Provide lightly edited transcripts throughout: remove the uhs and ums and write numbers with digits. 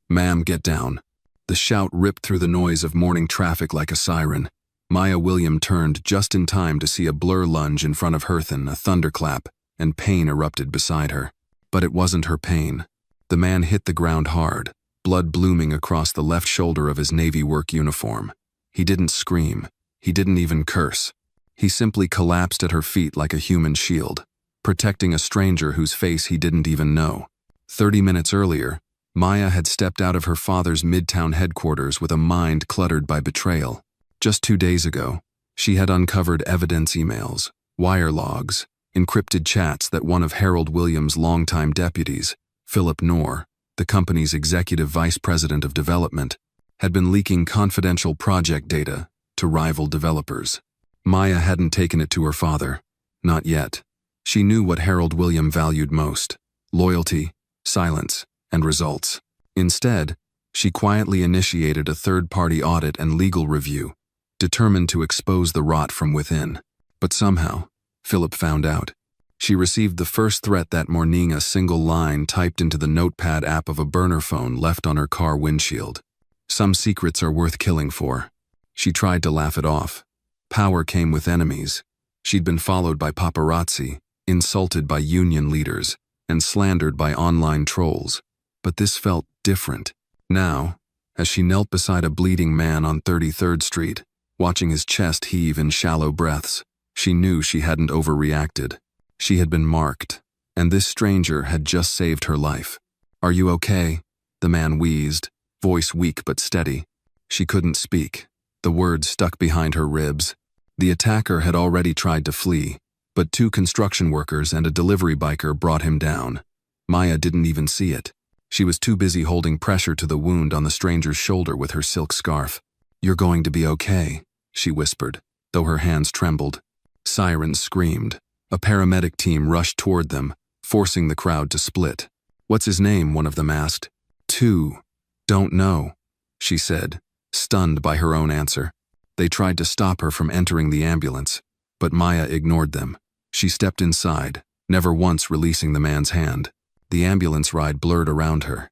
"Ma'am, get down." The shout ripped through the noise of morning traffic like a siren. Maya William turned just in time to see a blur lunge in front of her, then a thunderclap, and pain erupted beside her. But it wasn't her pain. The man hit the ground hard, blood blooming across the left shoulder of his Navy work uniform. He didn't scream. He didn't even curse. He simply collapsed at her feet like a human shield, protecting a stranger whose face he didn't even know. 30 minutes earlier, Maya had stepped out of her father's Midtown headquarters with a mind cluttered by betrayal. Just 2 days ago, she had uncovered evidence emails, wire logs, encrypted chats that one of Harold Williams' longtime deputies, Philip Knorr, the company's executive vice president of development, had been leaking confidential project data to rival developers. Maya hadn't taken it to her father. Not yet. She knew what Harold William valued most: loyalty, silence, and results. Instead, she quietly initiated a third-party audit and legal review, determined to expose the rot from within. But somehow, Philip found out. She received the first threat that morning, a single line typed into the notepad app of a burner phone left on her car windshield. "Some secrets are worth killing for." She tried to laugh it off. Power came with enemies. She'd been followed by paparazzi, insulted by union leaders, and slandered by online trolls. But this felt different. Now, as she knelt beside a bleeding man on 33rd Street, watching his chest heave in shallow breaths, she knew she hadn't overreacted. She had been marked, and this stranger had just saved her life. "Are you okay?" the man wheezed, voice weak but steady. She couldn't speak. The words stuck behind her ribs. The attacker had already tried to flee, but 2 construction workers and a delivery biker brought him down. Maya didn't even see it. She was too busy holding pressure to the wound on the stranger's shoulder with her silk scarf. "You're going to be okay," she whispered, though her hands trembled. Sirens screamed. A paramedic team rushed toward them, forcing the crowd to split. "What's his name?" one of them asked. "2. Don't know," she said, stunned by her own answer. They tried to stop her from entering the ambulance, but Maya ignored them. She stepped inside, never once releasing the man's hand. The ambulance ride blurred around her.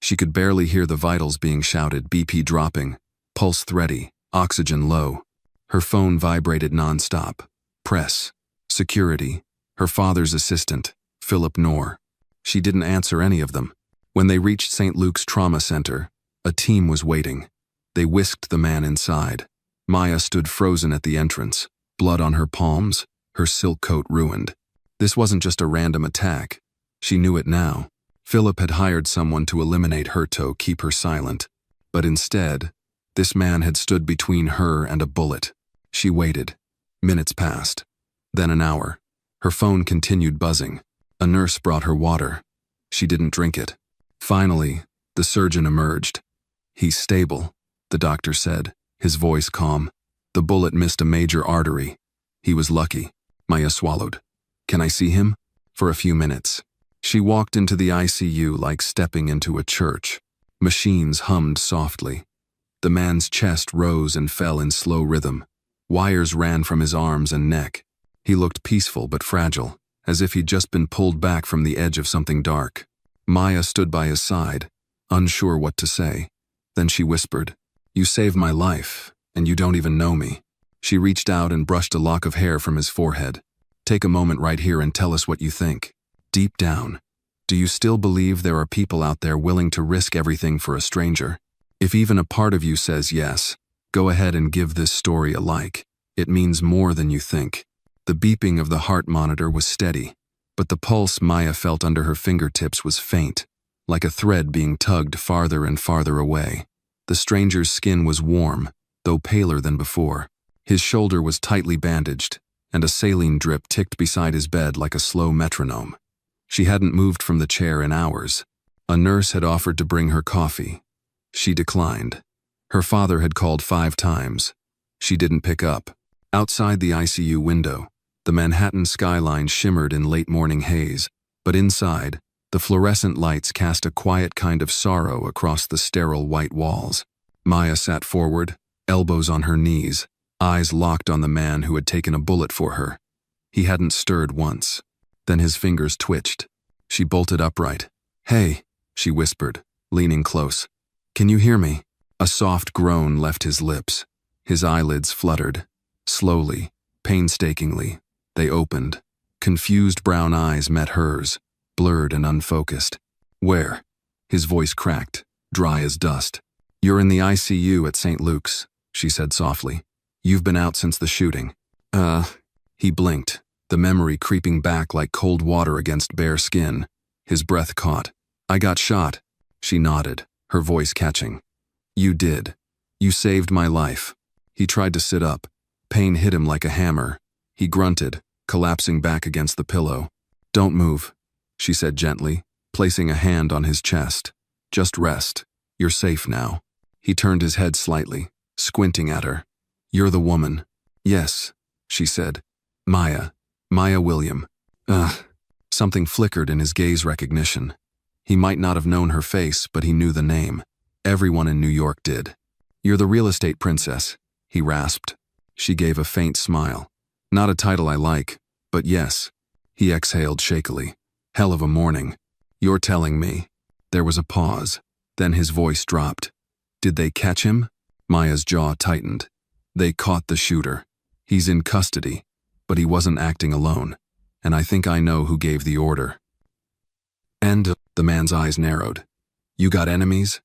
She could barely hear the vitals being shouted, BP dropping, pulse thready, oxygen low. Her phone vibrated nonstop. Press, security, her father's assistant, Philip Knorr. She didn't answer any of them. When they reached St. Luke's Trauma Center, a team was waiting. They whisked the man inside. Maya stood frozen at the entrance, blood on her palms, her silk coat ruined. This wasn't just a random attack. She knew it now. Philip had hired someone to eliminate her, to keep her silent. But instead, this man had stood between her and a bullet. She waited. Minutes passed. Then an hour. Her phone continued buzzing. A nurse brought her water. She didn't drink it. Finally, the surgeon emerged. "He's stable," the doctor said, his voice calm. "The bullet missed a major artery. He was lucky." Maya swallowed. "Can I see him?" For a few minutes. She walked into the ICU like stepping into a church. Machines hummed softly. The man's chest rose and fell in slow rhythm. Wires ran from his arms and neck. He looked peaceful but fragile, as if he'd just been pulled back from the edge of something dark. Maya stood by his side, unsure what to say. Then she whispered, "You saved my life, and you don't even know me." She reached out and brushed a lock of hair from his forehead. "Take a moment right here and tell us what you think. Deep down, do you still believe there are people out there willing to risk everything for a stranger? If even a part of you says yes, go ahead and give this story a like. It means more than you think." The beeping of the heart monitor was steady, but the pulse Maya felt under her fingertips was faint, like a thread being tugged farther and farther away. The stranger's skin was warm, though paler than before. His shoulder was tightly bandaged, and a saline drip ticked beside his bed like a slow metronome. She hadn't moved from the chair in hours. A nurse had offered to bring her coffee. She declined. Her father had called 5 times. She didn't pick up. Outside the ICU window, the Manhattan skyline shimmered in late morning haze, but inside, the fluorescent lights cast a quiet kind of sorrow across the sterile white walls. Maya sat forward, elbows on her knees, eyes locked on the man who had taken a bullet for her. He hadn't stirred once. Then his fingers twitched. She bolted upright. "Hey," she whispered, leaning close. Can you hear me? A soft groan left his lips. His eyelids fluttered. Slowly, painstakingly, they opened. Confused brown eyes met hers, blurred and unfocused. Where? His voice cracked, dry as dust. You're in the ICU at St. Luke's, she said softly. You've been out since the shooting. He blinked, the memory creeping back like cold water against bare skin. His breath caught. I got shot. She nodded, her voice catching. You did. You saved my life. He tried to sit up. Pain hit him like a hammer. He grunted, collapsing back against the pillow. Don't move, she said gently, placing a hand on his chest. Just rest. You're safe now. He turned his head slightly, squinting at her. You're the woman. Yes, she said. Maya William. Something flickered in his gaze recognition. He might not have known her face, but he knew the name. Everyone in New York did. You're the real estate princess, he rasped. She gave a faint smile. Not a title I like, but yes. He exhaled shakily. Hell of a morning. You're telling me. There was a pause. Then his voice dropped. Did they catch him? Maya's jaw tightened. They caught the shooter. He's in custody, but he wasn't acting alone. And I think I know who gave the order. And the man's eyes narrowed. You got enemies?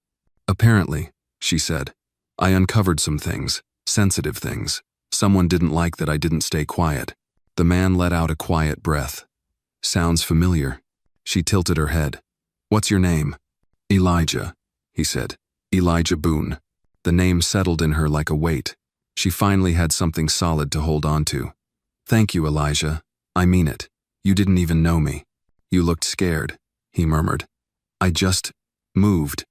Apparently, she said. I uncovered some things, sensitive things. Someone didn't like that I didn't stay quiet. The man let out a quiet breath. Sounds familiar. She tilted her head. What's your name? Elijah, he said. Elijah Boone. The name settled in her like a weight. She finally had something solid to hold on to. Thank you, Elijah. I mean it. You didn't even know me. You looked scared, he murmured. I just moved.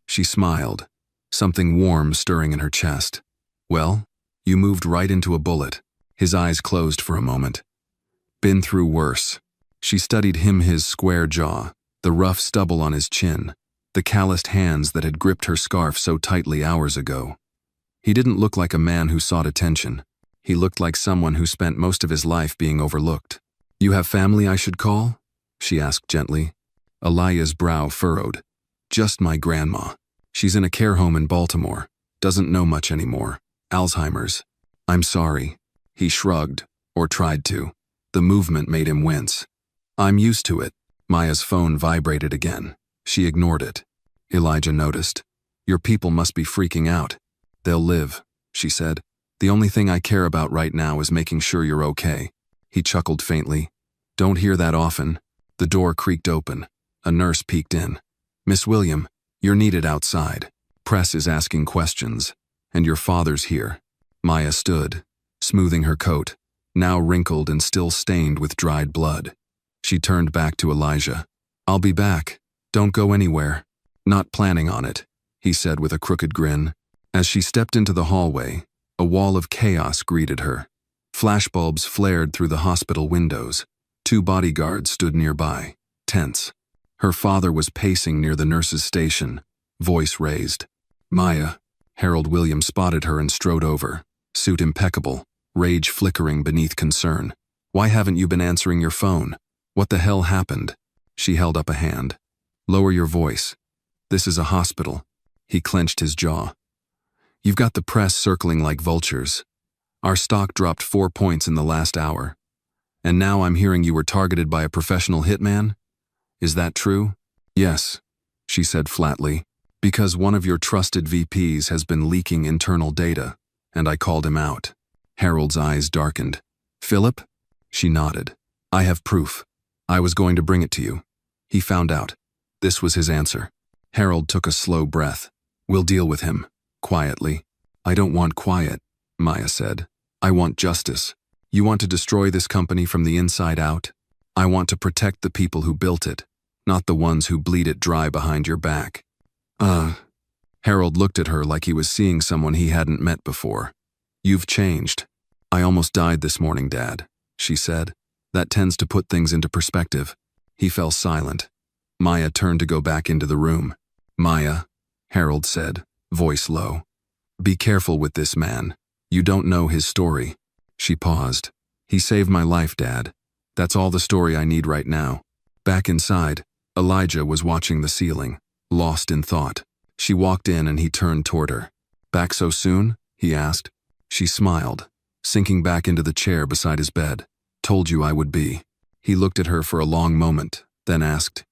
She smiled, something warm stirring in her chest. Well, you moved right into a bullet. His eyes closed for a moment. Been through worse. She studied his square jaw, the rough stubble on his chin, the calloused hands that had gripped her scarf so tightly hours ago. He didn't look like a man who sought attention. He looked like someone who spent most of his life being overlooked. You have family I should call? She asked gently. Eliah's brow furrowed. Just my grandma. She's in a care home in Baltimore. Doesn't know much anymore. Alzheimer's. I'm sorry. He shrugged, or tried to. The movement made him wince. I'm used to it. Maya's phone vibrated again. She ignored it. Elijah noticed. Your people must be freaking out. They'll live, she said. The only thing I care about right now is making sure you're okay. He chuckled faintly. Don't hear that often. The door creaked open. A nurse peeked in. Miss William, you're needed outside. Press is asking questions. And your father's here. Maya stood, smoothing her coat, now wrinkled and still stained with dried blood. She turned back to Elijah. I'll be back. Don't go anywhere. Not planning on it, he said with a crooked grin. As she stepped into the hallway, a wall of chaos greeted her. Flashbulbs flared through the hospital windows. 2 bodyguards stood nearby, tense. Her father was pacing near the nurse's station, voice raised. Maya. Harold Williams spotted her and strode over, suit impeccable, rage flickering beneath concern. Why haven't you been answering your phone? What the hell happened? She held up a hand. Lower your voice. This is a hospital. He clenched his jaw. You've got the press circling like vultures. Our stock dropped 4 points in the last hour. And now I'm hearing you were targeted by a professional hitman? Is that true? Yes, she said flatly. Because one of your trusted VPs has been leaking internal data, and I called him out. Harold's eyes darkened. Philip? She nodded. I have proof. I was going to bring it to you. He found out. This was his answer. Harold took a slow breath. We'll deal with him. Quietly. I don't want quiet, Maya said. I want justice. You want to destroy this company from the inside out? I want to protect the people who built it, not the ones who bleed it dry behind your back. Harold looked at her like he was seeing someone he hadn't met before. You've changed. I almost died this morning, Dad, she said. That tends to put things into perspective. He fell silent. Maya turned to go back into the room. Maya, Harold said, voice low. Be careful with this man. You don't know his story. She paused. He saved my life, Dad. That's all the story I need right now. Back inside, Elijah was watching the ceiling, lost in thought. She walked in and he turned toward her. "Back so soon?" he asked. She smiled, sinking back into the chair beside his bed. "Told you I would be." He looked at her for a long moment, then asked,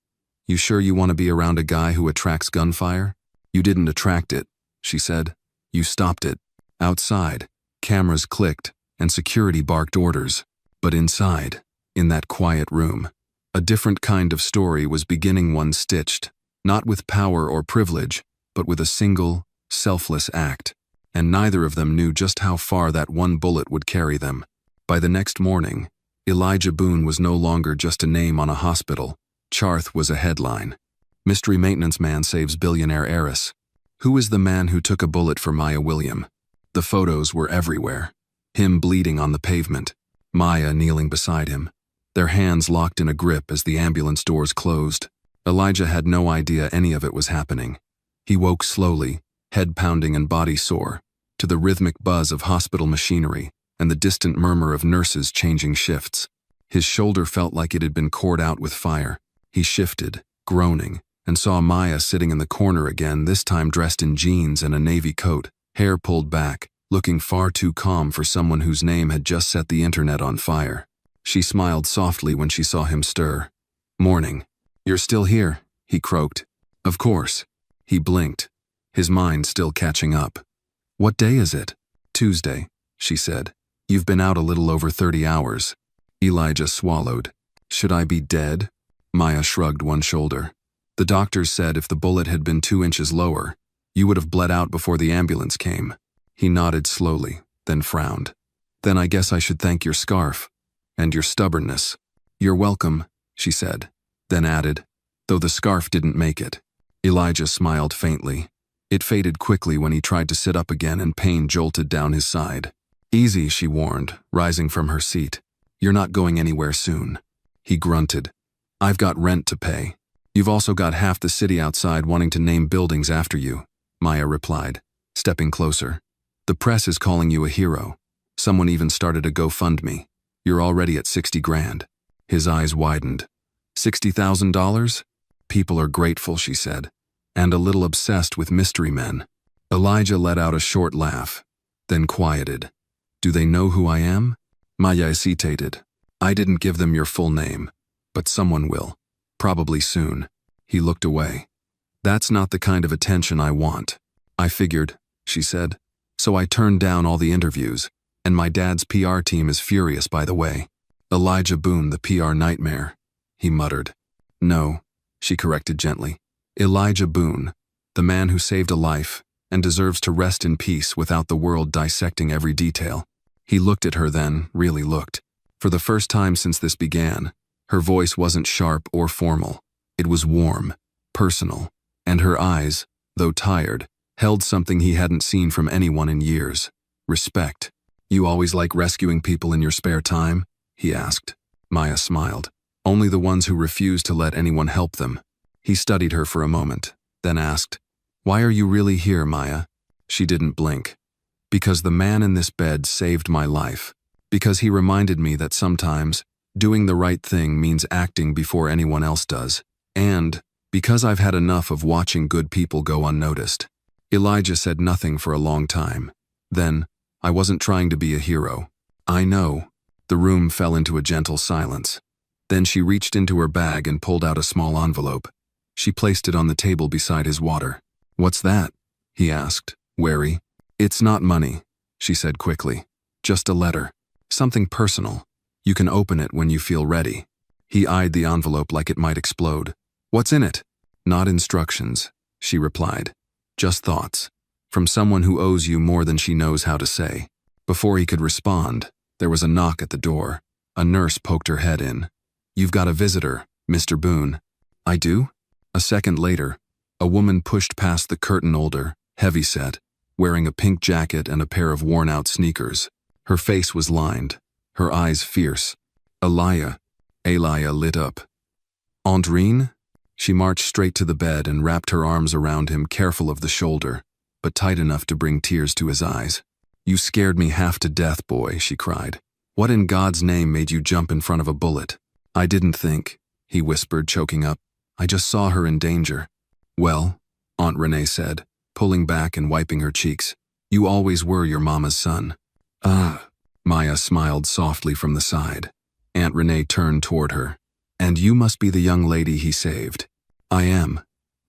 "You sure you want to be around a guy who attracts gunfire?" "You didn't attract it," she said. "You stopped it." Outside, cameras clicked and security barked orders. But inside, in that quiet room, a different kind of story was beginning, one stitched, not with power or privilege, but with a single, selfless act. And neither of them knew just how far that one bullet would carry them. By the next morning, Elijah Boone was no longer just a name on a hospital. Charth was a headline. Mystery maintenance man saves billionaire heiress. Who is the man who took a bullet for Maya William? The photos were everywhere. Him bleeding on the pavement, Maya kneeling beside him, their hands locked in a grip as the ambulance doors closed. Elijah had no idea any of it was happening. He woke slowly, head pounding and body sore, to the rhythmic buzz of hospital machinery and the distant murmur of nurses changing shifts. His shoulder felt like it had been cored out with fire. He shifted, groaning, and saw Maya sitting in the corner again, this time dressed in jeans and a navy coat, hair pulled back, looking far too calm for someone whose name had just set the internet on fire. She smiled softly when she saw him stir. "Morning. You're still here," he croaked. "Of course." He blinked, his mind still catching up. "What day is it?" "Tuesday," she said. "You've been out a little over 30 hours. Elijah swallowed. "Should I be dead?" Maya shrugged one shoulder. "The doctors said if the bullet had been 2 inches lower, you would have bled out before the ambulance came." He nodded slowly, then frowned. "Then I guess I should thank your scarf. And your stubbornness." "You're welcome," she said, then added, "though the scarf didn't make it." Elijah smiled faintly. It faded quickly when he tried to sit up again and pain jolted down his side. "Easy," she warned, rising from her seat. "You're not going anywhere soon." He grunted. "I've got rent to pay." "You've also got half the city outside wanting to name buildings after you," Maya replied, stepping closer. "The press is calling you a hero. Someone even started a GoFundMe. You're already at 60 grand. His eyes widened. $60,000? "People are grateful," she said, "and a little obsessed with mystery men." Elijah let out a short laugh, then quieted. "Do they know who I am?" Maya hesitated. "I didn't give them your full name, but someone will. Probably soon." He looked away. "That's not the kind of attention I want." "I figured," she said. "So I turned down all the interviews, and my dad's PR team is furious, by the way." "Elijah Boone, the PR nightmare," he muttered. "No," she corrected gently. "Elijah Boone, the man who saved a life and deserves to rest in peace without the world dissecting every detail." He looked at her then, really looked. For the first time since this began, her voice wasn't sharp or formal. It was warm, personal, and her eyes, though tired, held something he hadn't seen from anyone in years. Respect. "You always like rescuing people in your spare time?" he asked. Maya smiled. "Only the ones who refuse to let anyone help them." He studied her for a moment, then asked, "Why are you really here, Maya?" She didn't blink. "Because the man in this bed saved my life. Because he reminded me that sometimes doing the right thing means acting before anyone else does. And because I've had enough of watching good people go unnoticed." Elijah said nothing for a long time. Then, "I wasn't trying to be a hero." "I know." The room fell into a gentle silence. Then she reached into her bag and pulled out a small envelope. She placed it on the table beside his water. "What's that?" he asked, wary. "It's not money," she said quickly. "Just a letter. Something personal. You can open it when you feel ready." He eyed the envelope like it might explode. "What's in it?" "Not instructions," she replied. "Just thoughts. From someone who owes you more than she knows how to say." Before he could respond, there was a knock at the door. A nurse poked her head in. "You've got a visitor, Mr. Boone." "I do?" A second later, a woman pushed past the curtain, older, heavy-set, wearing a pink jacket and a pair of worn-out sneakers. Her face was lined, her eyes fierce. Elia lit up. "Andrine?" She marched straight to the bed and wrapped her arms around him, careful of the shoulder, but tight enough to bring tears to his eyes. "You scared me half to death, boy," she cried. "What in God's name made you jump in front of a bullet?" "I didn't think," he whispered, choking up. "I just saw her in danger." "Well," Aunt Renee said, pulling back and wiping her cheeks. You always were your mama's son. Ah, Maya smiled softly from the side. Aunt Renee turned toward her. And you must be the young lady he saved. I am,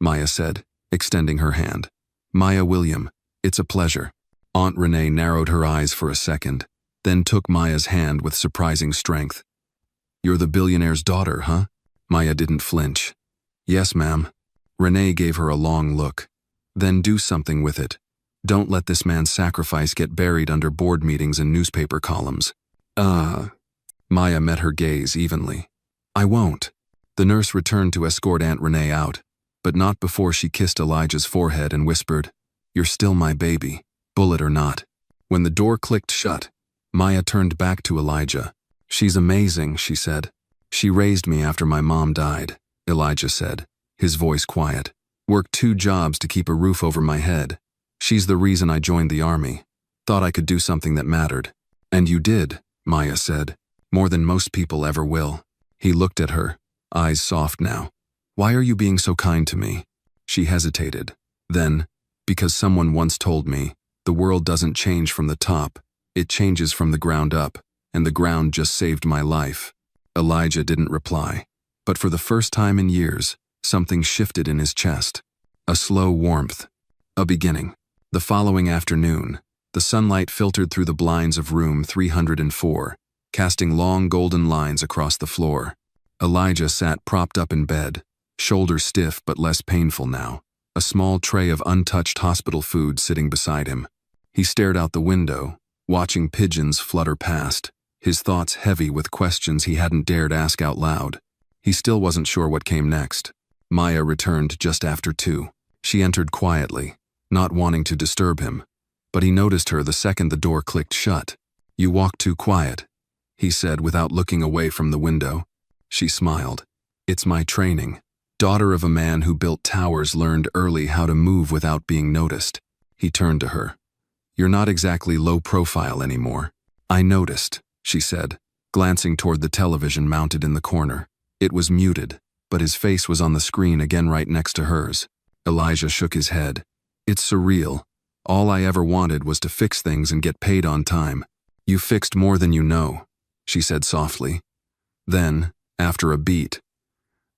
Maya said, extending her hand. Maya William, it's a pleasure. Aunt Renee narrowed her eyes for a second, then took Maya's hand with surprising strength. You're the billionaire's daughter, huh? Maya didn't flinch. Yes, ma'am. Renee gave her a long look. Then do something with it. Don't let this man's sacrifice get buried under board meetings and newspaper columns. Maya met her gaze evenly. I won't. The nurse returned to escort Aunt Renee out, but not before she kissed Elijah's forehead and whispered, You're still my baby, bullet or not. When the door clicked shut, Maya turned back to Elijah. She's amazing, she said. She raised me after my mom died, Elijah said, his voice quiet. Worked 2 jobs to keep a roof over my head. She's the reason I joined the army. Thought I could do something that mattered. And you did, Maya said, more than most people ever will. He looked at her, eyes soft now. Why are you being so kind to me? She hesitated. Then, because someone once told me, the world doesn't change from the top, it changes from the ground up, and the ground just saved my life. Elijah didn't reply, but for the first time in years, something shifted in his chest. A slow warmth. A beginning. The following afternoon, the sunlight filtered through the blinds of room 304, casting long golden lines across the floor. Elijah sat propped up in bed, shoulders stiff but less painful now, a small tray of untouched hospital food sitting beside him. He stared out the window, watching pigeons flutter past, his thoughts heavy with questions he hadn't dared ask out loud. He still wasn't sure what came next. Maya returned just after 2. She entered quietly, not wanting to disturb him, but he noticed her the second the door clicked shut. You walk too quiet, he said without looking away from the window. She smiled. It's my training. Daughter of a man who built towers learned early how to move without being noticed. He turned to her. You're not exactly low profile anymore. I noticed, she said, glancing toward the television mounted in the corner. It was muted, but his face was on the screen again right next to hers. Elijah shook his head. It's surreal. All I ever wanted was to fix things and get paid on time. You fixed more than you know, she said softly. Then, after a beat,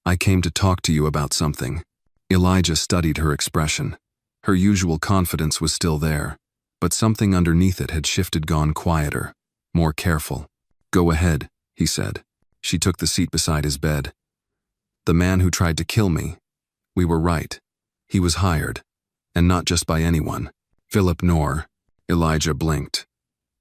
I came to talk to you about something. Elijah studied her expression. Her usual confidence was still there, but something underneath it had shifted, gone quieter, more careful. Go ahead, he said. She took the seat beside his bed. The man who tried to kill me. We were right. He was hired, and not just by anyone. Philip Knorr. Elijah blinked.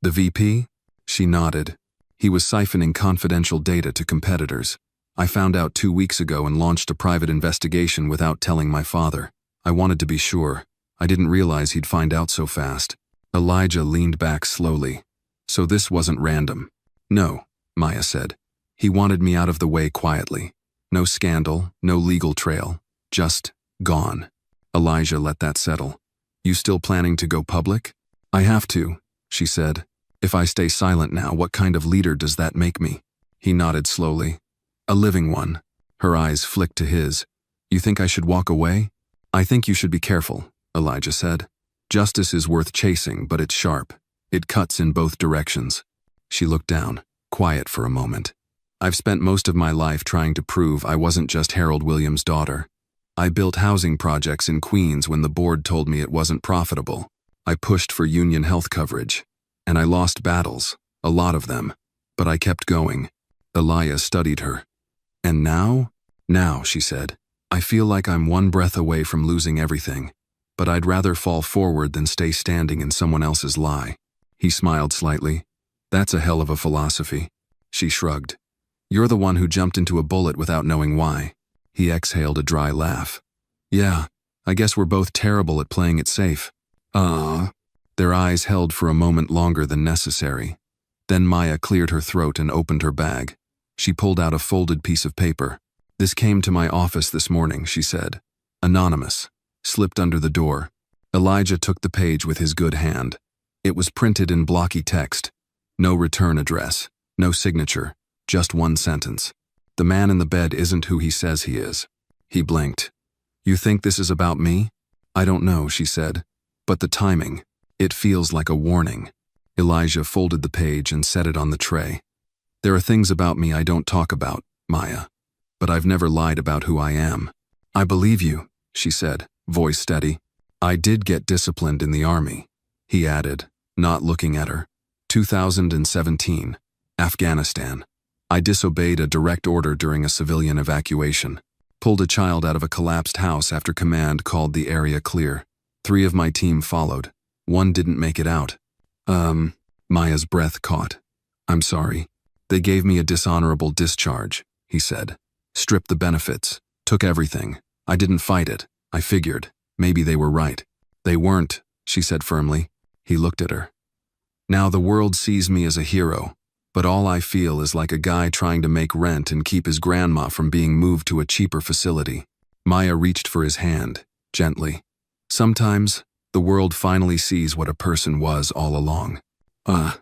The VP? She nodded. He was siphoning confidential data to competitors. I found out 2 weeks ago and launched a private investigation without telling my father. I wanted to be sure. I didn't realize he'd find out so fast. Elijah leaned back slowly. So this wasn't random. No, Maya said. He wanted me out of the way quietly. No scandal, no legal trail. Just gone. Elijah let that settle. You still planning to go public? I have to, she said. If I stay silent now, what kind of leader does that make me? He nodded slowly. A living one. Her eyes flicked to his. You think I should walk away? I think you should be careful, Elijah said. Justice is worth chasing, but it's sharp. It cuts in both directions. She looked down, quiet for a moment. I've spent most of my life trying to prove I wasn't just Harold Williams' daughter. I built housing projects in Queens when the board told me it wasn't profitable. I pushed for union health coverage. And I lost battles, a lot of them. But I kept going. Elia studied her. And now? Now, she said. I feel like I'm one breath away from losing everything. But I'd rather fall forward than stay standing in someone else's lie. He smiled slightly. That's a hell of a philosophy. She shrugged. You're the one who jumped into a bullet without knowing why. He exhaled a dry laugh. Yeah, I guess we're both terrible at playing it safe. Their eyes held for a moment longer than necessary. Then Maya cleared her throat and opened her bag. She pulled out a folded piece of paper. This came to my office this morning, she said. Anonymous. Slipped under the door. Elijah took the page with his good hand. It was printed in blocky text. No return address. No signature. Just one sentence. The man in the bed isn't who he says he is. He blinked. You think this is about me? I don't know, she said. But the timing, it feels like a warning. Elijah folded the page and set it on the tray. There are things about me I don't talk about, Maya. But I've never lied about who I am. I believe you, she said, voice steady. I did get disciplined in the army, he added, not looking at her. 2017, Afghanistan. I disobeyed a direct order during a civilian evacuation. Pulled a child out of a collapsed house after command called the area clear. 3 of my team followed. 1 didn't make it out. Maya's breath caught. I'm sorry. They gave me a dishonorable discharge, he said. Stripped the benefits. Took everything. I didn't fight it. I figured. Maybe they were right. They weren't, she said firmly. He looked at her. Now the world sees me as a hero, but all I feel is like a guy trying to make rent and keep his grandma from being moved to a cheaper facility. Maya reached for his hand, gently. Sometimes, the world finally sees what a person was all along. A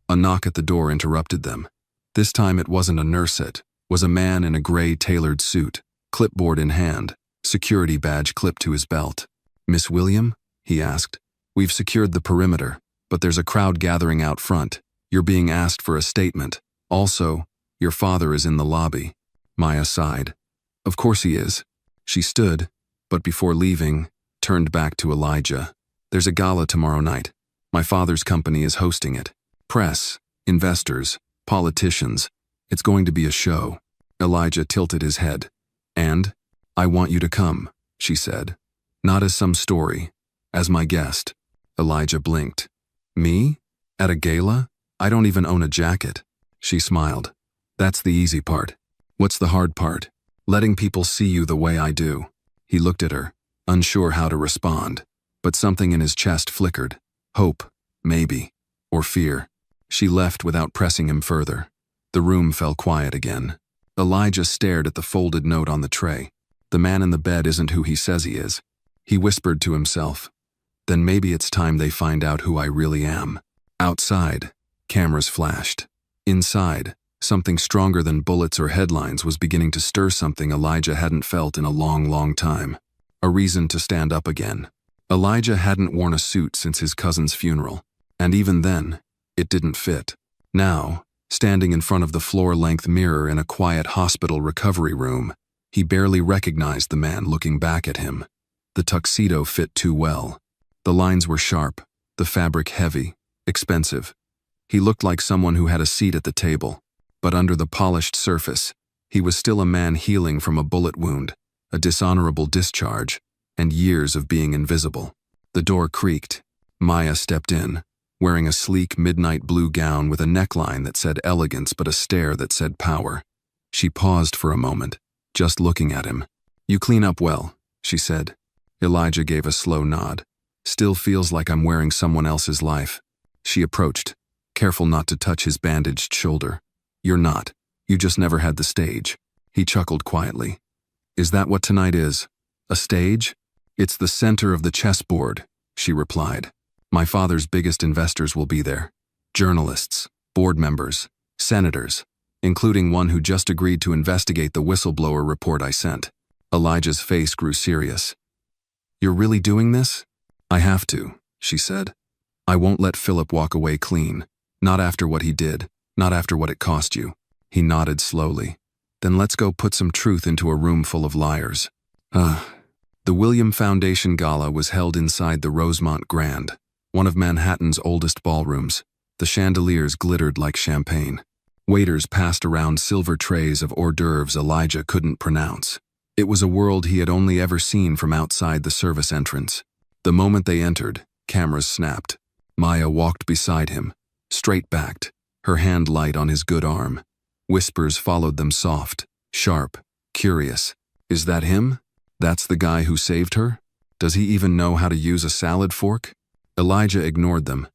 knock at the door interrupted them. This time it wasn't a nurse, it was a man in a gray tailored suit, clipboard in hand, security badge clipped to his belt. Miss William? He asked. We've secured the perimeter, but there's a crowd gathering out front. You're being asked for a statement. Also, your father is in the lobby. Maya sighed. Of course he is. She stood, but before leaving, turned back to Elijah. There's a gala tomorrow night. My father's company is hosting it. Press, investors, politicians. It's going to be a show. Elijah tilted his head. And, I want you to come, she said. Not as some story, as my guest. Elijah blinked. Me? At a gala? I don't even own a jacket. She smiled. That's the easy part. What's the hard part? Letting people see you the way I do. He looked at her, unsure how to respond, but something in his chest flickered. Hope, maybe, or fear. She left without pressing him further. The room fell quiet again. Elijah stared at the folded note on the tray. The man in the bed isn't who he says he is. He whispered to himself. Then maybe it's time they find out who I really am. Outside, cameras flashed. Inside, something stronger than bullets or headlines was beginning to stir something Elijah hadn't felt in a long, long time. A reason to stand up again. Elijah hadn't worn a suit since his cousin's funeral, and even then, it didn't fit. Now, standing in front of the floor-length mirror in a quiet hospital recovery room, he barely recognized the man looking back at him. The tuxedo fit too well. The lines were sharp, the fabric heavy, expensive. He looked like someone who had a seat at the table, but under the polished surface, he was still a man healing from a bullet wound, a dishonorable discharge, and years of being invisible. The door creaked. Maya stepped in, wearing a sleek midnight blue gown with a neckline that said elegance but a stare that said power. She paused for a moment, just looking at him. You clean up well, she said. Elijah gave a slow nod. Still feels like I'm wearing someone else's life. She approached, careful not to touch his bandaged shoulder. You're not. You just never had the stage. He chuckled quietly. Is that what tonight is? A stage? It's the center of the chessboard, she replied. My father's biggest investors will be there. Journalists, board members, senators, including one who just agreed to investigate the whistleblower report I sent. Elijah's face grew serious. You're really doing this? I have to, she said. I won't let Philip walk away clean. Not after what he did, not after what it cost you. He nodded slowly. Then let's go put some truth into a room full of liars. The William Foundation Gala was held inside the Rosemont Grand, one of Manhattan's oldest ballrooms. The chandeliers glittered like champagne. Waiters passed around silver trays of hors d'oeuvres Elijah couldn't pronounce. It was a world he had only ever seen from outside the service entrance. The moment they entered, cameras snapped. Maya walked beside him, straight-backed, her hand light on his good arm. Whispers followed them soft, sharp, curious. Is that him? That's the guy who saved her? Does he even know how to use a salad fork? Elijah ignored them.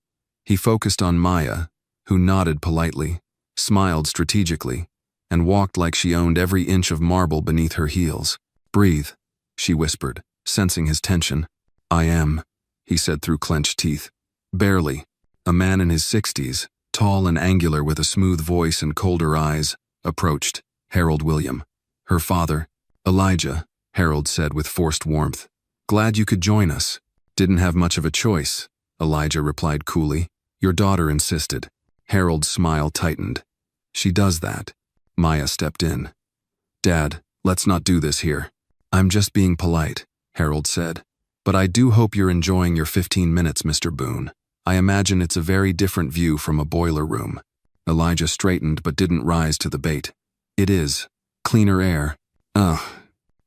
He focused on Maya, who nodded politely, smiled strategically, and walked like she owned every inch of marble beneath her heels. Breathe, she whispered, sensing his tension. I am, he said through clenched teeth. Barely. A man in his 60s, tall and angular with a smooth voice and colder eyes, approached. Harold William. Her father. Elijah, Harold said with forced warmth. Glad you could join us. Didn't have much of a choice, Elijah replied coolly. Your daughter insisted. Harold's smile tightened. She does that. Maya stepped in. Dad, let's not do this here. I'm just being polite, Harold said. But I do hope you're enjoying your 15 minutes, Mr. Boone. I imagine it's a very different view from a boiler room. Elijah straightened but didn't rise to the bait. It is. Cleaner air. Ugh.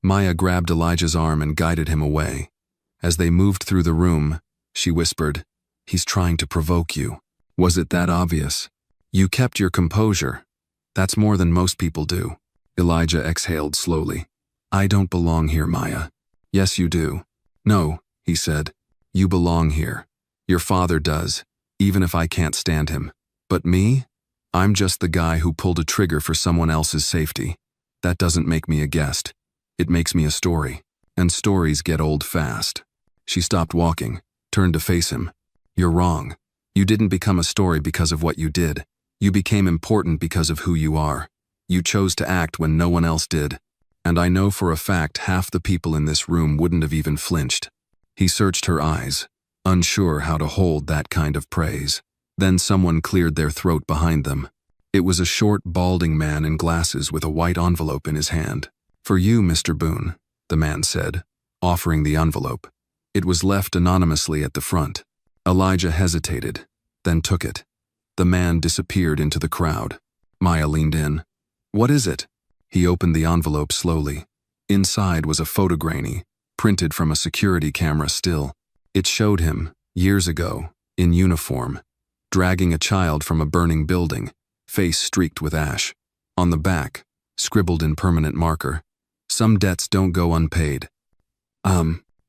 Maya grabbed Elijah's arm and guided him away. As they moved through the room, she whispered, He's trying to provoke you. Was it that obvious? You kept your composure. That's more than most people do. Elijah exhaled slowly. I don't belong here, Maya. Yes, you do. No, he said. You belong here. Your father does, even if I can't stand him. But me? I'm just the guy who pulled a trigger for someone else's safety. That doesn't make me a guest. It makes me a story. And stories get old fast. She stopped walking, turned to face him. You're wrong. You didn't become a story because of what you did. You became important because of who you are. You chose to act when no one else did. And I know for a fact half the people in this room wouldn't have even flinched. He searched her eyes, unsure how to hold that kind of praise. Then someone cleared their throat behind them. It was a short, balding man in glasses with a white envelope in his hand. For you, Mr. Boone, the man said, offering the envelope. It was left anonymously at the front. Elijah hesitated, then took it. The man disappeared into the crowd. Maya leaned in. What is it? He opened the envelope slowly. Inside was a photogranny, printed from a security camera still. It showed him, years ago, in uniform, dragging a child from a burning building, face streaked with ash. On the back, scribbled in permanent marker, some debts don't go unpaid.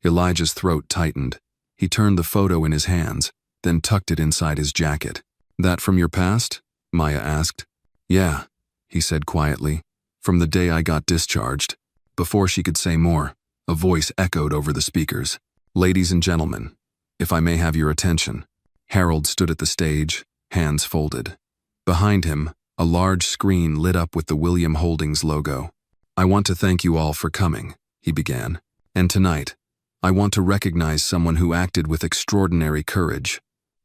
Elijah's throat tightened. He turned the photo in his hands, then tucked it inside his jacket. That from your past? Maya asked. Yeah, he said quietly. From the day I got discharged. Before she could say more, a voice echoed over the speakers. Ladies and gentlemen, if I may have your attention. Harold stood at the stage, hands folded. Behind him, a large screen lit up with the William Holdings logo. I want to thank you all for coming, he began. And tonight, I want to recognize someone who acted with extraordinary courage.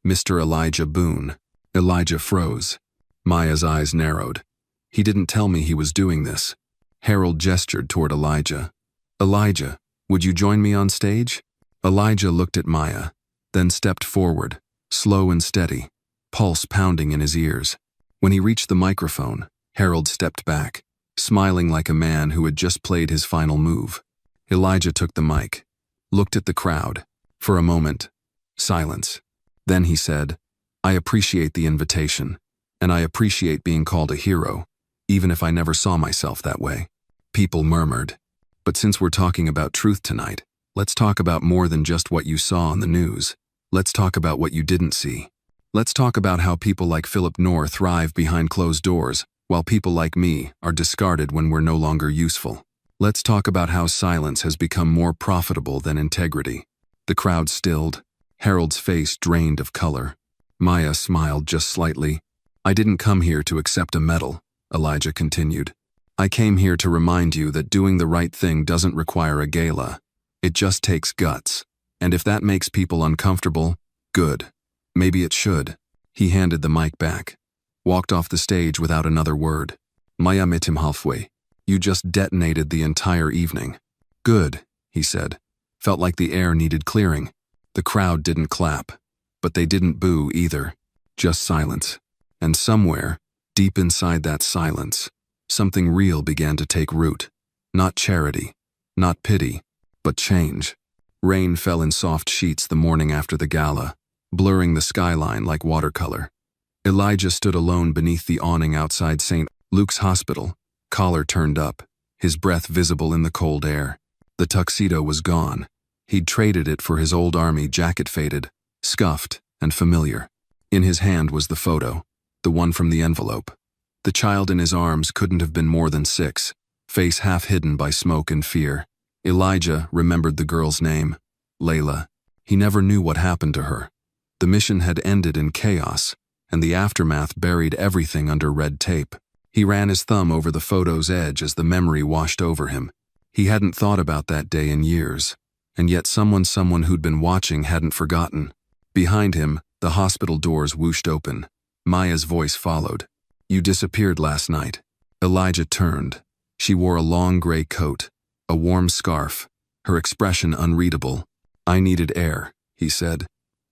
Mr. Elijah Boone. Elijah froze. Maya's eyes narrowed. He didn't tell me he was doing this. Harold gestured toward Elijah. Elijah, would you join me on stage? Elijah looked at Maya, then stepped forward, slow and steady, pulse pounding in his ears. When he reached the microphone, Harold stepped back, smiling like a man who had just played his final move. Elijah took the mic, looked at the crowd. For a moment, silence. Then he said, I appreciate the invitation, and I appreciate being called a hero, even if I never saw myself that way. People murmured. But since we're talking about truth tonight, let's talk about more than just what you saw on the news. Let's talk about what you didn't see. Let's talk about how people like Philip Knorr thrive behind closed doors, while people like me are discarded when we're no longer useful. Let's talk about how silence has become more profitable than integrity. The crowd stilled. Harold's face drained of color. Maya smiled just slightly. I didn't come here to accept a medal, Elijah continued. I came here to remind you that doing the right thing doesn't require a gala. It just takes guts. And if that makes people uncomfortable, good. Maybe it should. He handed the mic back. Walked off the stage without another word. Maya met him halfway. You just detonated the entire evening. Good, he said. Felt like the air needed clearing. The crowd didn't clap. But they didn't boo either. Just silence. And somewhere, deep inside that silence, something real began to take root. Not charity, not pity, but change. Rain fell in soft sheets the morning after the gala, blurring the skyline like watercolor. Elijah stood alone beneath the awning outside St. Luke's Hospital, collar turned up, his breath visible in the cold air. The tuxedo was gone. He'd traded it for his old army jacket, faded, scuffed, and familiar. In his hand was the photo, the one from the envelope. The child in his arms couldn't have been more than 6, face half hidden by smoke and fear. Elijah remembered the girl's name, Layla. He never knew what happened to her. The mission had ended in chaos, and the aftermath buried everything under red tape. He ran his thumb over the photo's edge as the memory washed over him. He hadn't thought about that day in years, And yet someone who'd been watching hadn't forgotten. Behind him, the hospital doors whooshed open. Maya's voice followed. "You disappeared last night." Elijah turned. She wore a long gray coat, a warm scarf, her expression unreadable. "I needed air," he said.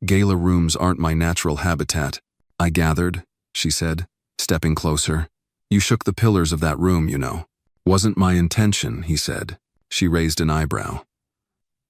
"Gala rooms aren't my natural habitat." "I gathered," she said, stepping closer. "You shook the pillars of that room, you know." "Wasn't my intention," he said. She raised an eyebrow.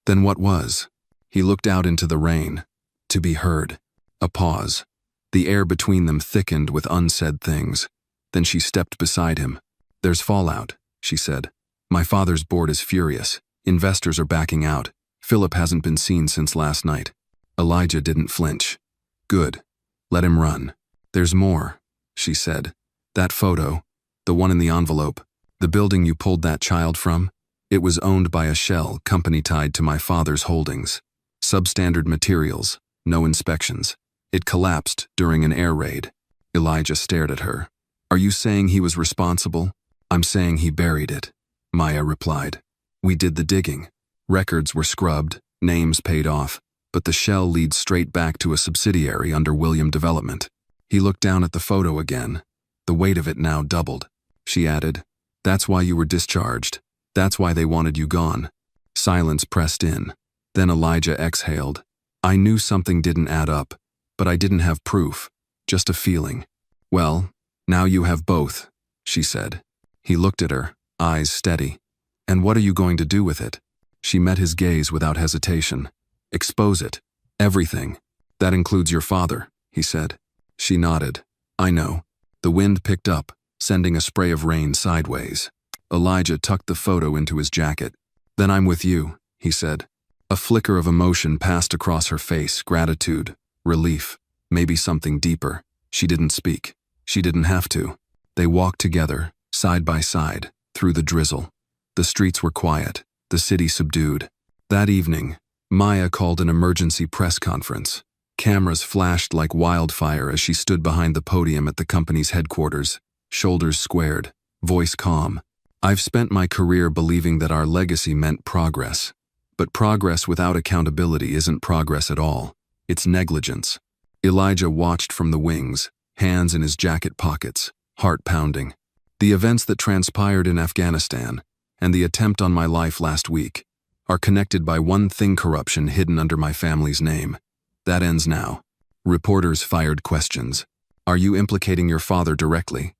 "Then what was?" He looked out into the rain. To be heard. A pause. The air between them thickened with unsaid things. Then she stepped beside him. "There's fallout," she said. "My father's board is furious. Investors are backing out. Philip hasn't been seen since last night." Elijah didn't flinch. "Good. Let him run." "There's more," she said. "That photo, the one in the envelope, the building you pulled that child from, it was owned by a shell company tied to my father's holdings. Substandard materials, no inspections. It collapsed during an air raid." Elijah stared at her. "Are you saying he was responsible?" "I'm saying he buried it," Maya replied. "We did the digging. Records were scrubbed, names paid off, but the shell leads straight back to a subsidiary under William Development." He looked down at the photo again. The weight of it now doubled. She added, "That's why you were discharged. That's why they wanted you gone." Silence pressed in. Then Elijah exhaled. "I knew something didn't add up, but I didn't have proof, just a feeling." "Well, now you have both," she said. He looked at her, eyes steady. "And what are you going to do with it?" She met his gaze without hesitation. "Expose it. Everything. That includes your father," he said. She nodded. "I know." The wind picked up, sending a spray of rain sideways. Elijah tucked the photo into his jacket. "Then I'm with you," he said. A flicker of emotion passed across her face, gratitude, relief, maybe something deeper. She didn't speak. She didn't have to. They walked together, side by side, through the drizzle. The streets were quiet, the city subdued. That evening, Maya called an emergency press conference. Cameras flashed like wildfire as she stood behind the podium at the company's headquarters, shoulders squared, voice calm. "I've spent my career believing that our legacy meant progress. But progress without accountability isn't progress at all. It's negligence." Elijah watched from the wings, hands in his jacket pockets, heart pounding. "The events that transpired in Afghanistan, and the attempt on my life last week, are connected by one thing: corruption hidden under my family's name. That ends now." Reporters fired questions. "Are you implicating your father directly?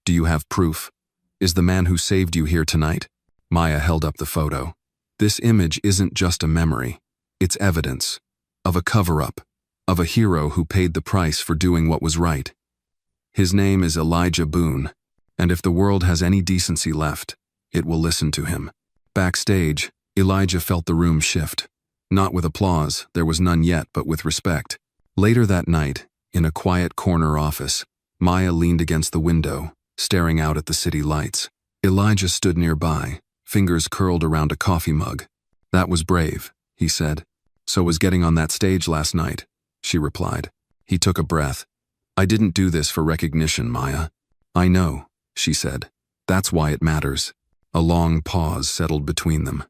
Do you have proof? Is the man who saved you here tonight?" Maya held up the photo. "This image isn't just a memory. It's evidence. Of a cover-up. Of a hero who paid the price for doing what was right. His name is Elijah Boone, and if the world has any decency left, it will listen to him." Backstage, Elijah felt the room shift. Not with applause, there was none yet, but with respect. Later that night, in a quiet corner office, Maya leaned against the window, staring out at the city lights. Elijah stood nearby, fingers curled around a coffee mug. "That was brave," he said. "So was getting on that stage last night," she replied. He took a breath. "I didn't do this for recognition, Maya." "I know," she said. "That's why it matters." A long pause settled between them.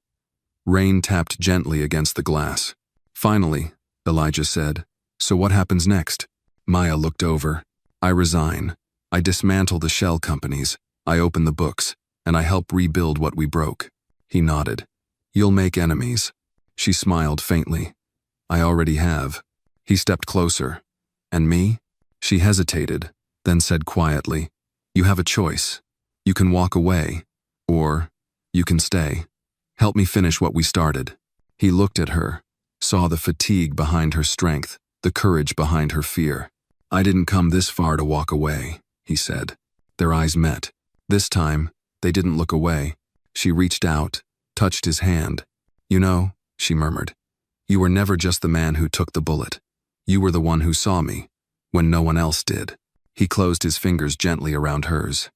Rain tapped gently against the glass. "Finally," Elijah said. "So what happens next?" Maya looked over. "I resign. I dismantle the shell companies. I open the books, and I help rebuild what we broke." He nodded. "You'll make enemies." She smiled faintly. "I already have." He stepped closer. "And me?" She hesitated, then said quietly, "You have a choice. You can walk away, or you can stay. Help me finish what we started." He looked at her, saw the fatigue behind her strength, the courage behind her fear. "I didn't come this far to walk away," he said. Their eyes met. This time, they didn't look away. She reached out, touched his hand. "You know," she murmured, "you were never just the man who took the bullet. You were the one who saw me, when no one else did." He closed his fingers gently around hers.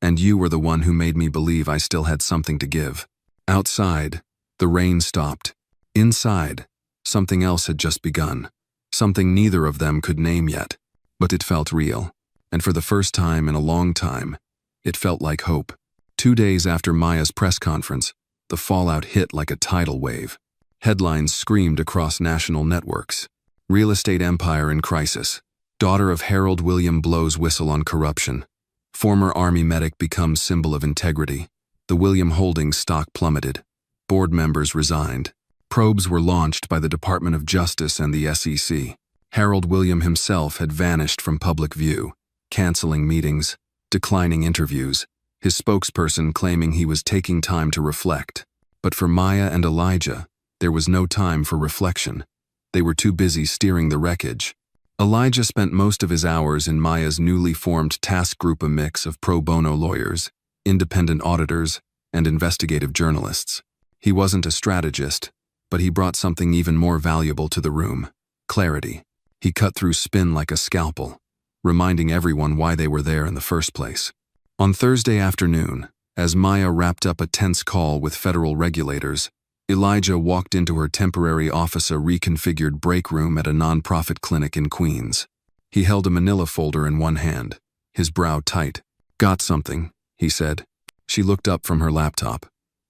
"And you were the one who made me believe I still had something to give." Outside, the rain stopped. Inside, something else had just begun. Something neither of them could name yet, but it felt real. And for the first time in a long time, it felt like hope. 2 days after Maya's press conference, the fallout hit like a tidal wave. Headlines screamed across national networks. Real estate empire in crisis. Daughter of Harold William blows whistle on corruption. Former Army medic becomes symbol of integrity. The William Holdings stock plummeted. Board members resigned. Probes were launched by the Department of Justice and the SEC. Harold William himself had vanished from public view, canceling meetings, declining interviews, his spokesperson claiming he was taking time to reflect. But for Maya and Elijah, there was no time for reflection. They were too busy steering the wreckage. Elijah spent most of his hours in Maya's newly formed task group, a mix of pro bono lawyers, independent auditors, and investigative journalists. He wasn't a strategist, but he brought something even more valuable to the room: clarity. He cut through spin like a scalpel, reminding everyone why they were there in the first place. On Thursday afternoon, as Maya wrapped up a tense call with federal regulators, Elijah walked into her temporary office, a reconfigured break room at a nonprofit clinic in Queens. He held a manila folder in one hand, his brow tight. "Got something," he said. She looked up from her laptop.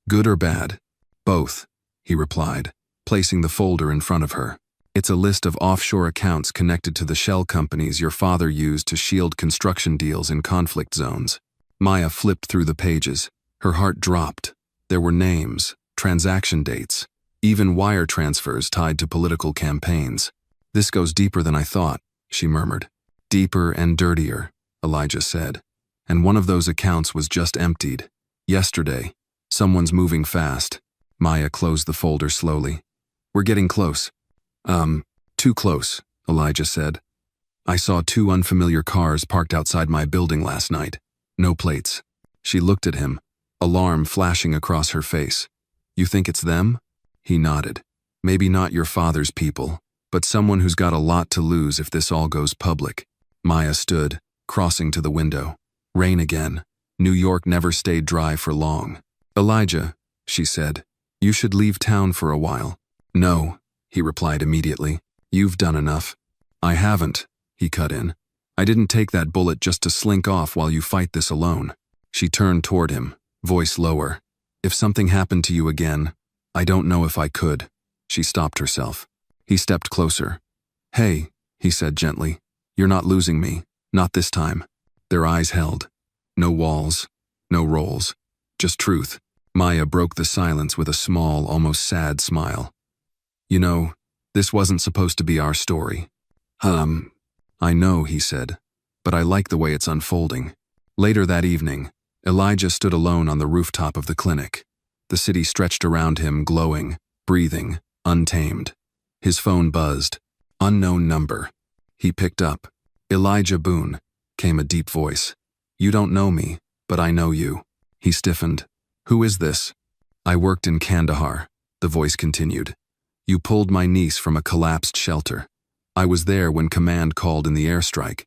"Good or bad?" "Both," he replied, placing the folder in front of her. "It's a list of offshore accounts connected to the shell companies your father used to shield construction deals in conflict zones." Maya flipped through the pages. Her heart dropped. There were names, transaction dates, even wire transfers tied to political campaigns. "This goes deeper than I thought," she murmured. "Deeper and dirtier," Elijah said. "And one of those accounts was just emptied. Yesterday. Someone's moving fast." Maya closed the folder slowly. "We're getting close." Too close," Elijah said. "I saw two unfamiliar cars parked outside my building last night. No plates." She looked at him, alarm flashing across her face. "You think it's them?" He nodded. "Maybe not your father's people, but someone who's got a lot to lose if this all goes public." Maya stood, crossing to the window. Rain again. New York never stayed dry for long. "Elijah," she said, "you should leave town for a while." "No," he replied immediately. "You've done enough." "I haven't," he cut in. "I didn't take that bullet just to slink off while you fight this alone." She turned toward him, voice lower. "If something happened to you again, I don't know if I could." She stopped herself. He stepped closer. "Hey," he said gently, "you're not losing me. Not this time." Their eyes held. No walls, no roles, just truth. Maya broke the silence with a small, almost sad smile. "You know, this wasn't supposed to be our story." "I know," he said, "but I like the way it's unfolding." Later that evening, Elijah stood alone on the rooftop of the clinic. The city stretched around him, glowing, breathing, untamed. His phone buzzed. Unknown number. He picked up. "Elijah Boone," came a deep voice. "You don't know me, but I know you." He stiffened. "Who is this?" "I worked in Kandahar," the voice continued. "You pulled my niece from a collapsed shelter. I was there when command called in the airstrike."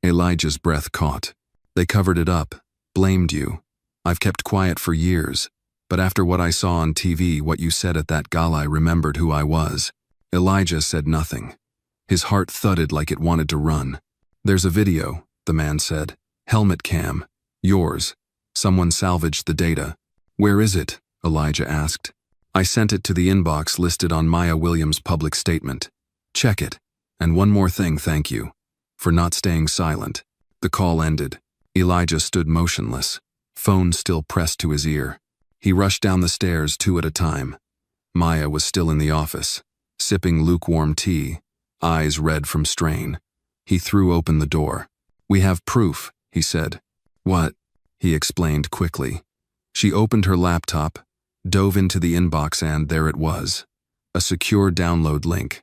Elijah's breath caught. "They covered it up, blamed you. I've kept quiet for years, but after what I saw on TV, what you said at that gala, I remembered who I was." Elijah said nothing. His heart thudded like it wanted to run. "There's a video," the man said. "Helmet cam. Yours. Someone salvaged the data." "Where is it?" Elijah asked. "I sent it to the inbox listed on Maya Williams' public statement. Check it. And one more thing, thank you for not staying silent." The call ended. Elijah stood motionless, phone still pressed to his ear. He rushed down the stairs 2 at a time. Maya was still in the office, sipping lukewarm tea, eyes red from strain. He threw open the door. "We have proof," he said. "What?" he explained quickly. She opened her laptop, dove into the inbox, and there it was. A secure download link.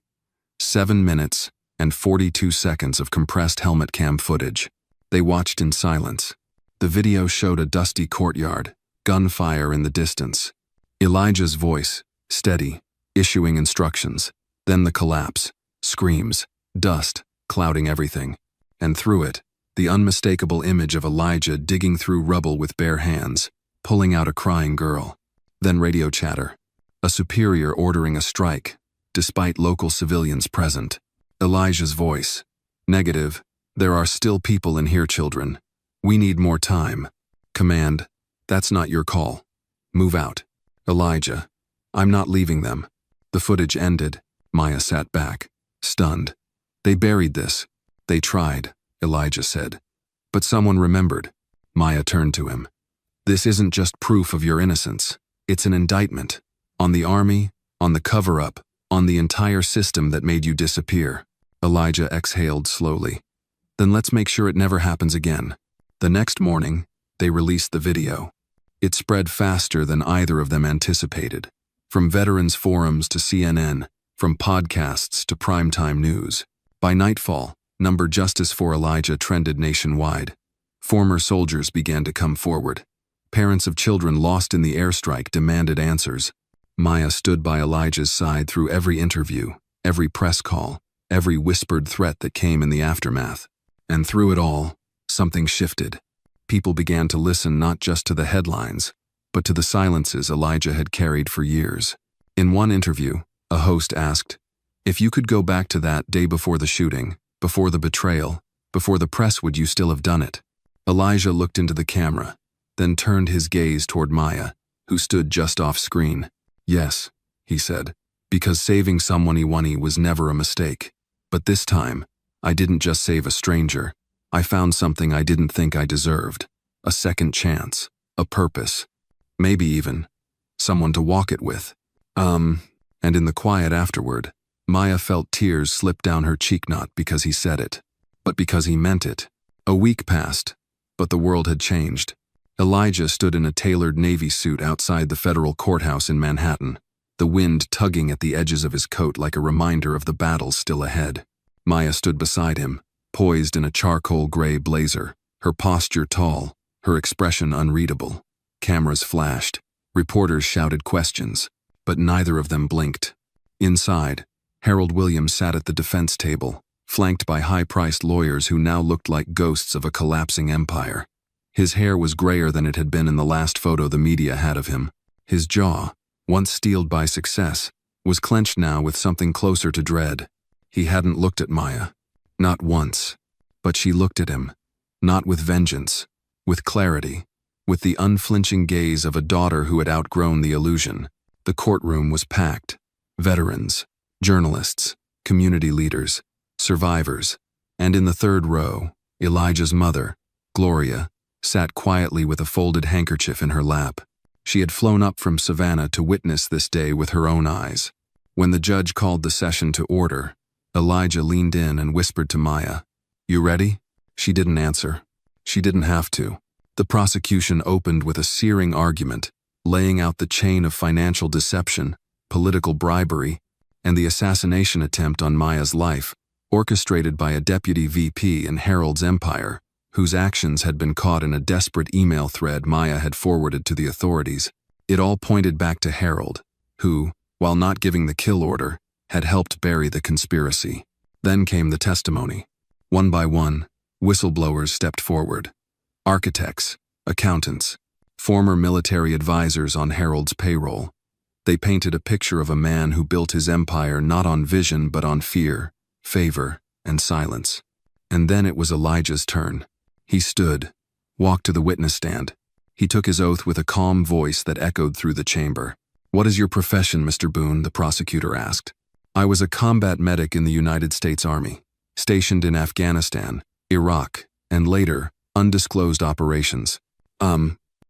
7 minutes and 42 seconds of compressed helmet cam footage. They watched in silence. The video showed a dusty courtyard, gunfire in the distance. Elijah's voice, steady, issuing instructions. Then the collapse, screams, dust, clouding everything. And through it, the unmistakable image of Elijah digging through rubble with bare hands, pulling out a crying girl. Then radio chatter. A superior ordering a strike, despite local civilians present. Elijah's voice. "Negative. There are still people in here, children. We need more time." Command. "That's not your call. Move out." Elijah. I'm not leaving them. The footage ended. Maya sat back, stunned. They buried this. They tried, Elijah said. But someone remembered. Maya turned to him. This isn't just proof of your innocence. It's an indictment. On the army, on the cover-up, on the entire system that made you disappear. Elijah exhaled slowly. Then let's make sure it never happens again. The next morning, they released the video. It spread faster than either of them anticipated. From veterans forums to CNN, from podcasts to primetime news. By nightfall, number Justice for Elijah trended nationwide. Former soldiers began to come forward. Parents of children lost in the airstrike demanded answers. Maya stood by Elijah's side through every interview, every press call, every whispered threat that came in the aftermath. And through it all, something shifted. People began to listen not just to the headlines, but to the silences Elijah had carried for years. In one interview, a host asked, "If you could go back to that day before the shooting, before the betrayal, before the press, would you still have done it?" Elijah looked into the camera, then turned his gaze toward Maya, who stood just off screen. "Yes," he said, "because saving someone was never a mistake. But this time, I didn't just save a stranger. I found something I didn't think I deserved. A second chance, a purpose, maybe even someone to walk it with." And in the quiet afterward, Maya felt tears slip down her cheek, not because he said it, but because he meant it. A week passed, but the world had changed. Elijah stood in a tailored Navy suit outside the federal courthouse in Manhattan, the wind tugging at the edges of his coat like a reminder of the battles still ahead. Maya stood beside him, poised in a charcoal gray blazer, her posture tall, her expression unreadable. Cameras flashed, reporters shouted questions, but neither of them blinked. Inside, Harold Williams sat at the defense table, flanked by high-priced lawyers who now looked like ghosts of a collapsing empire. His hair was grayer than it had been in the last photo the media had of him. His jaw, once steeled by success, was clenched now with something closer to dread. He hadn't looked at Maya. Not once. But she looked at him. Not with vengeance. With clarity. With the unflinching gaze of a daughter who had outgrown the illusion. The courtroom was packed. Veterans, journalists, community leaders, survivors. And in the third row, Elijah's mother, Gloria, sat quietly with a folded handkerchief in her lap. She had flown up from Savannah to witness this day with her own eyes. When the judge called the session to order, Elijah leaned in and whispered to Maya, "You ready?" She didn't answer. She didn't have to. The prosecution opened with a searing argument, laying out the chain of financial deception, political bribery, and the assassination attempt on Maya's life, orchestrated by a deputy VP in Harold's empire, whose actions had been caught in a desperate email thread Maya had forwarded to the authorities. It all pointed back to Harold, who, while not giving the kill order, had helped bury the conspiracy. Then came the testimony. One by one, whistleblowers stepped forward. Architects, accountants, former military advisors on Harold's payroll. They painted a picture of a man who built his empire not on vision but on fear, favor, and silence. And then it was Elijah's turn. He stood, walked to the witness stand. He took his oath with a calm voice that echoed through the chamber. "What is your profession, Mr. Boone?" the prosecutor asked. "I was a combat medic in the United States Army, stationed in Afghanistan, Iraq, and later, undisclosed operations."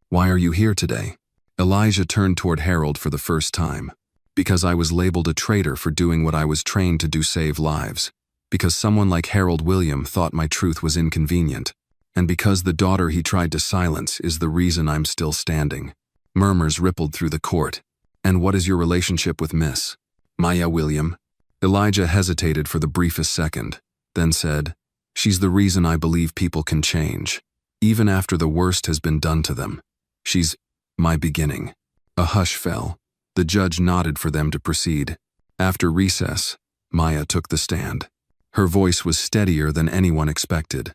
Why are you here today?" Elijah turned toward Harold for the first time. "Because I was labeled a traitor for doing what I was trained to do, save lives. Because someone like Harold William thought my truth was inconvenient. And because the daughter he tried to silence is the reason I'm still standing." Murmurs rippled through the court. "And what is your relationship with Miss Maya William?" Elijah hesitated for the briefest second, then said, "She's the reason I believe people can change, even after the worst has been done to them. She's my beginning." A hush fell. The judge nodded for them to proceed. After recess, Maya took the stand. Her voice was steadier than anyone expected.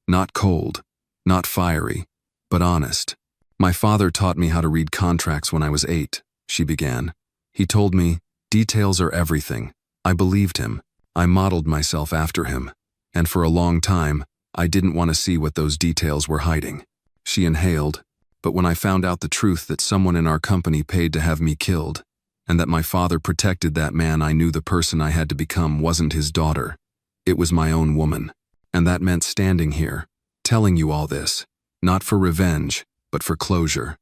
Not cold, not fiery, but honest. "My father taught me how to read contracts when I was 8, she began. "He told me, details are everything. I believed him. I modeled myself after him. And for a long time, I didn't want to see what those details were hiding." She inhaled. "But when I found out the truth that someone in our company paid to have me killed, and that my father protected that man. I knew the person I had to become wasn't his daughter. It was my own woman. And that meant standing here, telling you all this, not for revenge, but for closure.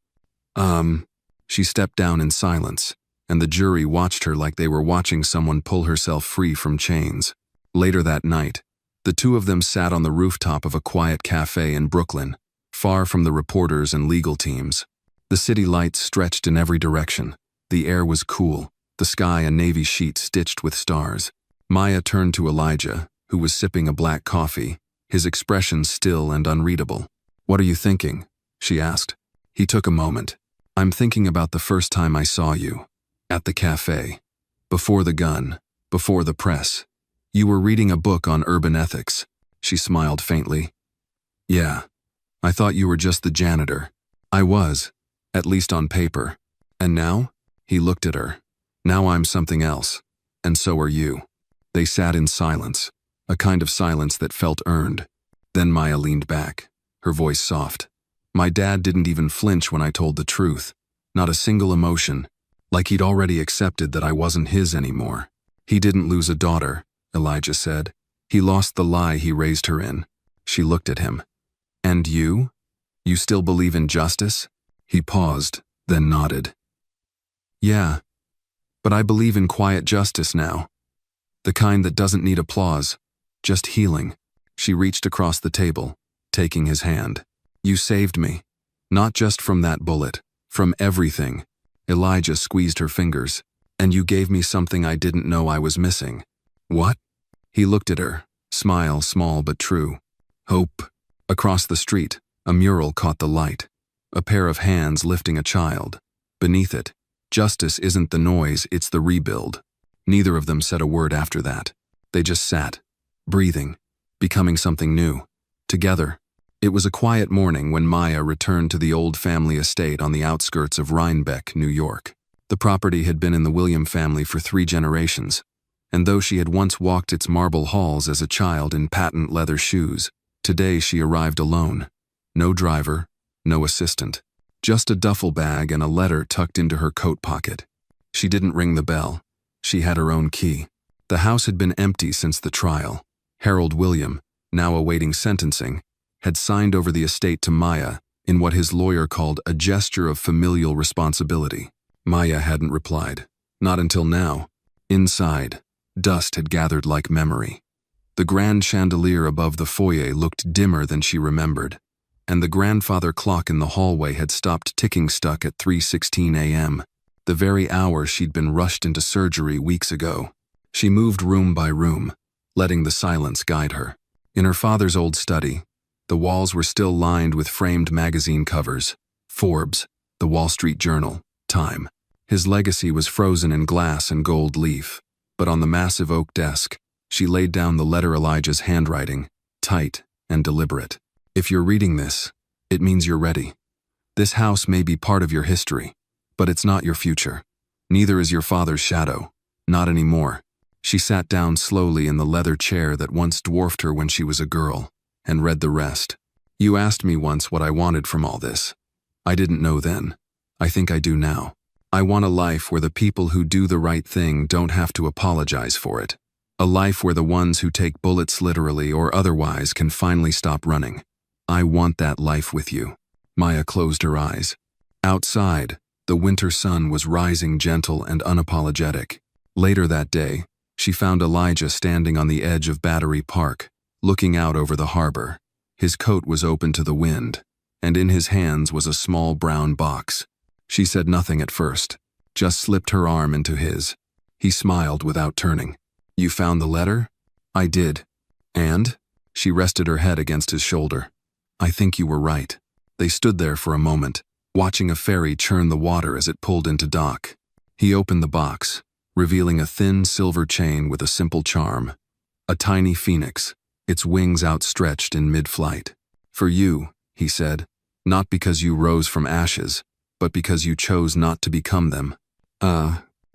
She stepped down in silence, and the jury watched her like they were watching someone pull herself free from chains. Later that night, the two of them sat on the rooftop of a quiet cafe in Brooklyn, far from the reporters and legal teams. The city lights stretched in every direction. The air was cool, the sky a navy sheet stitched with stars. Maya turned to Elijah, who was sipping a black coffee, his expression still and unreadable. "What are you thinking?" she asked. He took a moment. "I'm thinking about the first time I saw you. At the cafe. Before the gun. Before the press. You were reading a book on urban ethics." She smiled faintly. "Yeah. I thought you were just the janitor." "I was. At least on paper. And now?" He looked at her. "Now I'm something else. And so are you." They sat in silence. A kind of silence that felt earned. Then Maya leaned back, her voice soft. "My dad didn't even flinch when I told the truth. Not a single emotion. Like he'd already accepted that I wasn't his anymore." "He didn't lose a daughter," Elijah said. "He lost the lie he raised her in." She looked at him. "And you? You still believe in justice?" He paused, then nodded. "Yeah. But I believe in quiet justice now. The kind that doesn't need applause. Just healing." She reached across the table, taking his hand. "You saved me. Not just from that bullet. From everything." Elijah squeezed her fingers. "And you gave me something I didn't know I was missing." "What?" He looked at her, smile small but true. "Hope." Across the street, a mural caught the light. A pair of hands lifting a child. Beneath it, "Justice isn't the noise, it's the rebuild." Neither of them said a word after that. They just sat, breathing, becoming something new. Together. It was a quiet morning when Maya returned to the old family estate on the outskirts of Rhinebeck, New York. The property had been in the William family for 3 generations, and though she had once walked its marble halls as a child in patent leather shoes, today she arrived alone. No driver, no assistant. Just a duffel bag and a letter tucked into her coat pocket. She didn't ring the bell. She had her own key. The house had been empty since the trial. Harold William, now awaiting sentencing, had signed over the estate to Maya in what his lawyer called a gesture of familial responsibility. Maya hadn't replied. Not until now. Inside, dust had gathered like memory. The grand chandelier above the foyer looked dimmer than she remembered, and the grandfather clock in the hallway had stopped ticking, stuck at 3:16 a.m., the very hour she'd been rushed into surgery weeks ago. She moved room by room, letting the silence guide her. In her father's old study, the walls were still lined with framed magazine covers. Forbes, The Wall Street Journal, Time. His legacy was frozen in glass and gold leaf, but on the massive oak desk, she laid down the letter, Elijah's handwriting, tight and deliberate. "If you're reading this, it means you're ready. This house may be part of your history, but it's not your future. Neither is your father's shadow. Not anymore." She sat down slowly in the leather chair that once dwarfed her when she was a girl, and read the rest. "You asked me once what I wanted from all this. I didn't know then. I think I do now. I want a life where the people who do the right thing don't have to apologize for it. A life where the ones who take bullets literally or otherwise can finally stop running. I want that life with you." Maya closed her eyes. Outside, the winter sun was rising, gentle and unapologetic. Later that day, she found Elijah standing on the edge of Battery Park, looking out over the harbor. His coat was open to the wind, and in his hands was a small brown box. She said nothing at first, just slipped her arm into his. He smiled without turning. "You found the letter?" "I did." "And?" She rested her head against his shoulder. "I think you were right." They stood there for a moment, watching a ferry churn the water as it pulled into dock. He opened the box, revealing a thin silver chain with a simple charm. A tiny phoenix, its wings outstretched in mid-flight. "For you," he said, "not because you rose from ashes, but because you chose not to become them."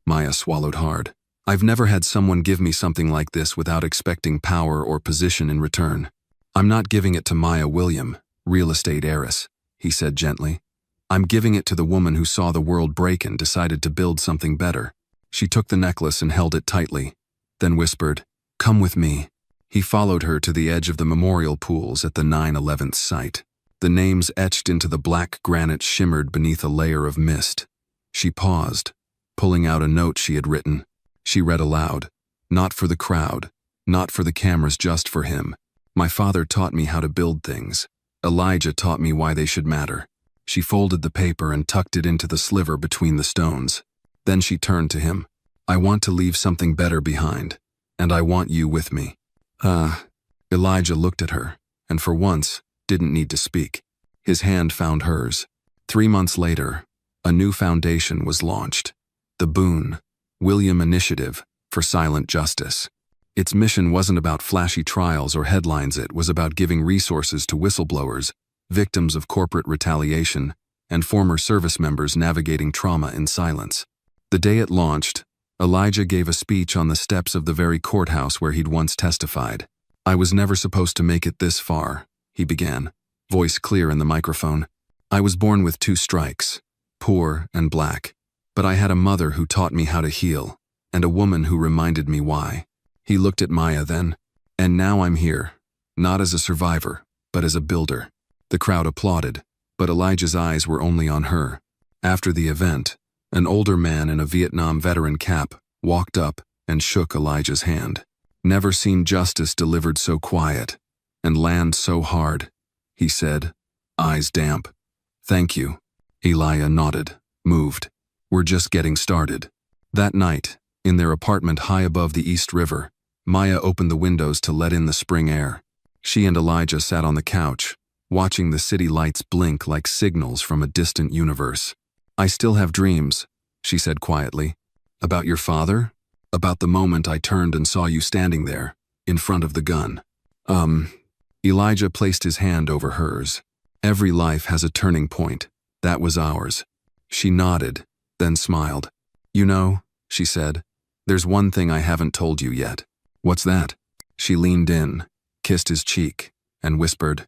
Maya swallowed hard. "I've never had someone give me something like this without expecting power or position in return. I'm not giving it to Maya William, real estate heiress," he said gently. "I'm giving it to the woman who saw the world break and decided to build something better. She took the necklace and held it tightly, then whispered, "Come with me." He followed her to the edge of the memorial pools at the 9/11 site. The names etched into the black granite shimmered beneath a layer of mist. She paused, pulling out a note she had written. She read aloud, "Not for the crowd, not for the cameras, just for him. My father taught me how to build things. Elijah taught me why they should matter." She folded the paper and tucked it into the sliver between the stones. Then she turned to him. "I want to leave something better behind, and I want you with me." Elijah looked at her, and for once, didn't need to speak. His hand found hers. 3 months later, a new foundation was launched. The Boone, William Initiative for Silent Justice. Its mission wasn't about flashy trials or headlines, it was about giving resources to whistleblowers, victims of corporate retaliation, and former service members navigating trauma in silence. The day it launched, Elijah gave a speech on the steps of the very courthouse where he'd once testified. "I was never supposed to make it this far," he began, voice clear in the microphone. "I was born with 2 strikes, poor and black, but I had a mother who taught me how to heal, and a woman who reminded me why." He looked at Maya then, "And now I'm here, not as a survivor, but as a builder." The crowd applauded, but Elijah's eyes were only on her. After the event, an older man in a Vietnam veteran cap walked up and shook Elijah's hand. "Never seen justice delivered so quiet, and land so hard," he said, eyes damp. "Thank you." Elijah nodded, moved. "We're just getting started." That night, in their apartment high above the East River, Maya opened the windows to let in the spring air. She and Elijah sat on the couch, watching the city lights blink like signals from a distant universe. "I still have dreams," she said quietly. "About your father? About the moment I turned and saw you standing there, in front of the gun." Elijah placed his hand over hers. "Every life has a turning point. That was ours." She nodded, then smiled. "You know," she said, "there's one thing I haven't told you yet." "What's that?" She leaned in, kissed his cheek, and whispered,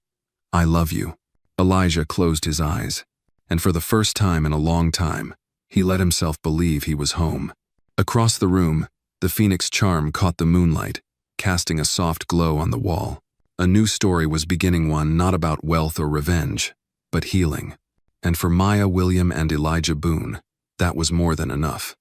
"I love you." Elijah closed his eyes, and for the first time in a long time, he let himself believe he was home. Across the room, the Phoenix charm caught the moonlight, casting a soft glow on the wall. A new story was beginning, one not about wealth or revenge, but healing. And for Maya, William, and Elijah Boone, that was more than enough.